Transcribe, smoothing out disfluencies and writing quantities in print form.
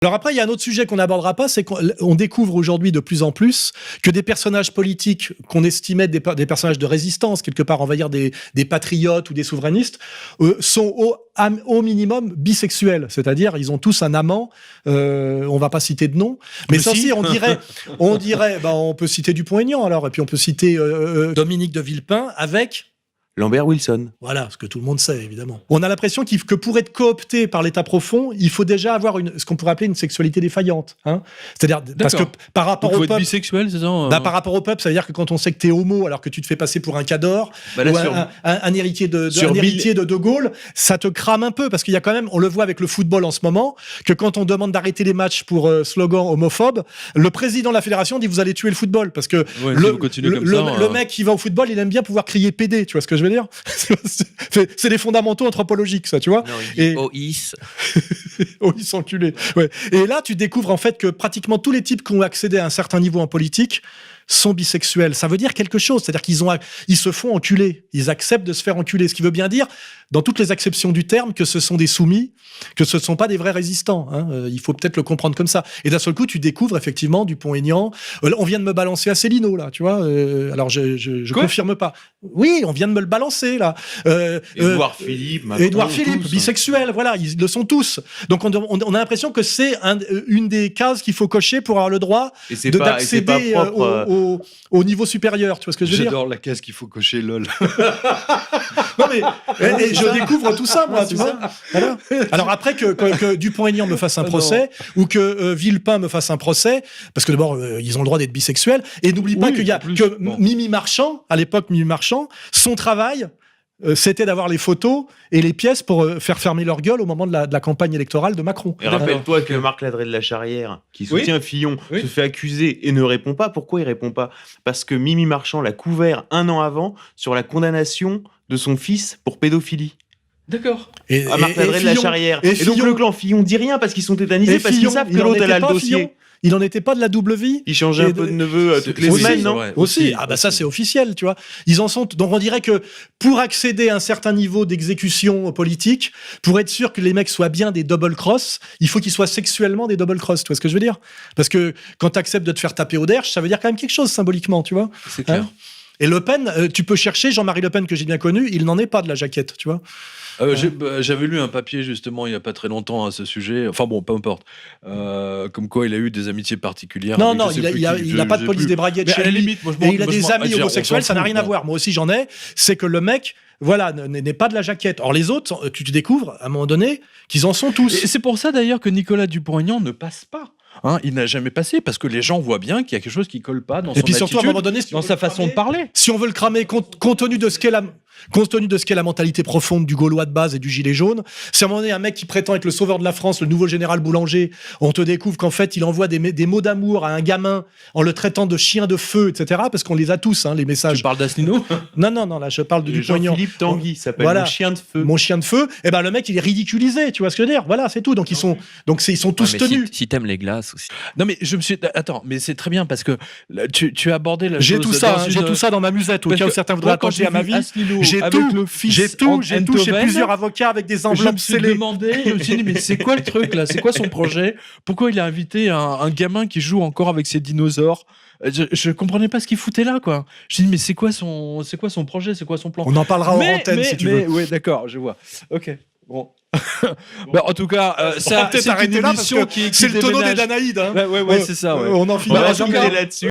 Alors après, il y a un autre sujet qu'on n'abordera pas, c'est qu'on découvre aujourd'hui de plus en plus que des personnages politiques qu'on estimait des personnages de résistance, quelque part, on va dire des patriotes ou des souverainistes, sont au minimum bisexuels. C'est-à-dire, ils ont tous un amant, on va pas citer de nom, mais ça aussi, on dirait, on peut citer Dupont-Aignan alors, et puis on peut citer Dominique de Villepin avec... Lambert Wilson. Voilà, ce que tout le monde sait, évidemment. On a l'impression que pour être coopté par l'État profond, il faut déjà avoir ce qu'on pourrait appeler une sexualité défaillante. Hein, c'est-à-dire, parce que par rapport au peuple... bisexuel, c'est ça Par rapport au peuple, ça veut dire que quand on sait que t'es homo, alors que tu te fais passer pour un cador, ou un héritier de Gaulle, ça te crame un peu, parce qu'il y a quand même, on le voit avec le football en ce moment, que quand on demande d'arrêter les matchs pour slogan homophobe, le président de la fédération dit vous allez tuer le football, parce que le mec qui va au football, il aime bien pouvoir crier PD, tu vois ce que je veux dire? C'est des fondamentaux anthropologiques, ça, tu vois. Non, il dit OIS. OIS enculé. Ouais. Et là, tu découvres en fait que pratiquement tous les types qui ont accédé à un certain niveau en politique sont bisexuels. Ça veut dire quelque chose. C'est-à-dire qu'ils se font enculer. Ils acceptent de se faire enculer. Ce qui veut bien dire, dans toutes les acceptions du terme, que ce sont des soumis, que ce ne sont pas des vrais résistants. Hein. Il faut peut-être le comprendre comme ça. Et d'un seul coup, tu découvves effectivement Dupont-Aignan. On vient de me balancer Asselineau, là, tu vois. Alors, je confirme pas. Oui, on vient de me le balancer, là. Édouard Philippe, bisexuel, voilà, ils le sont tous. Donc, on a l'impression que c'est une des cases qu'il faut cocher pour avoir le droit d'accéder au niveau supérieur. Tu vois ce que je veux dire? J'adore la case qu'il faut cocher, lol. Non, mais je découvre tout ça, moi, tu vois. Voilà. Alors après que Dupont-Aignan me fasse un procès, ou que Villepin me fasse un procès, parce que d'abord, ils ont le droit d'être bisexuels, et n'oublie pas Mimi Marchand, à l'époque, son travail, c'était d'avoir les photos et les pièces pour faire fermer leur gueule au moment de la campagne électorale de Macron. Et rappelle-toi que Marc Ladré de la Charrière, qui soutient Fillon, se fait accuser et ne répond pas. Pourquoi il répond pas? Parce que Mimi Marchand l'a couvert un an avant sur la condamnation de son fils pour pédophilie. D'accord. À Marc Ladré de la Charrière. Et donc le clan Fillon dit rien parce qu'ils sont tétanisés, parce qu'ils savent que l'autre a le dossier. Il n'en était pas de la double vie. Il changeait un peu de neveu toutes les semaines, non? Aussi. Ah bah ça, c'est officiel, tu vois. Ils en sont... Donc on dirait que pour accéder à un certain niveau d'exécution politique, pour être sûr que les mecs soient bien des double cross, il faut qu'ils soient sexuellement des double cross. Tu vois ce que je veux dire? Parce que quand tu acceptes de te faire taper au derche, ça veut dire quand même quelque chose symboliquement, tu vois. C'est clair. Et Le Pen, tu peux chercher Jean-Marie Le Pen, que j'ai bien connu, il n'en est pas de la jaquette, tu vois. J'avais lu un papier justement il n'y a pas très longtemps à ce sujet, enfin bon, peu importe, comme quoi il a eu des amitiés particulières. Non, il n'a pas de police des braguettes chez lui, et il a des amis homosexuels, ça n'a rien à voir. Moi aussi j'en ai, c'est que le mec, voilà, n'est pas de la jaquette. Or les autres, tu découvres à un moment donné qu'ils en sont tous. Et c'est pour ça d'ailleurs que Nicolas Dupont-Aignan ne passe pas. Hein, il n'a jamais passé parce que les gens voient bien qu'il y a quelque chose qui colle pas dans son attitude, surtout, à un moment donné, dans sa façon de parler. Si on veut le cramer, compte tenu de ce qu'est la mentalité profonde du Gaulois de base et du gilet jaune, si à un moment donné un mec qui prétend être le sauveur de la France, le nouveau général Boulanger, on te découvre qu'en fait il envoie des mots d'amour à un gamin en le traitant de chien de feu, etc. Parce qu'on les a tous, hein, les messages. Tu parles d'Asselineau? Non, là je parle de Dupont-Aignan. Jean-Philippe Tanguy s'appelle mon chien de feu. Mon chien de feu. Et ben le mec il est ridiculisé, tu vois ce que je veux dire? Voilà, c'est tout. Donc ils sont tous tenus. Si t'aimes les glaces aussi. Non mais attends, mais c'est très bien parce que là, tu as abordé la chose. J'ai tout ça dans ma musette au cas où certains voudraient attenter à ma vie. J'ai plusieurs avocats avec des enveloppes scellées. Je me suis dit mais c'est quoi le truc là? C'est quoi son projet? Pourquoi il a invité un gamin qui joue encore avec ses dinosaures? Je comprenais pas ce qu'il foutait là, quoi. Je me dis mais c'est quoi son projet? C'est quoi son plan? On en parlera en antenne si tu veux. Oui, d'accord, je vois. Ok. Bon. En tout cas, ça, c'est une émission qui c'est le tonneau des Danaïdes. Hein. Ouais, c'est ça. Ouais. On en finira jamais là-dessus.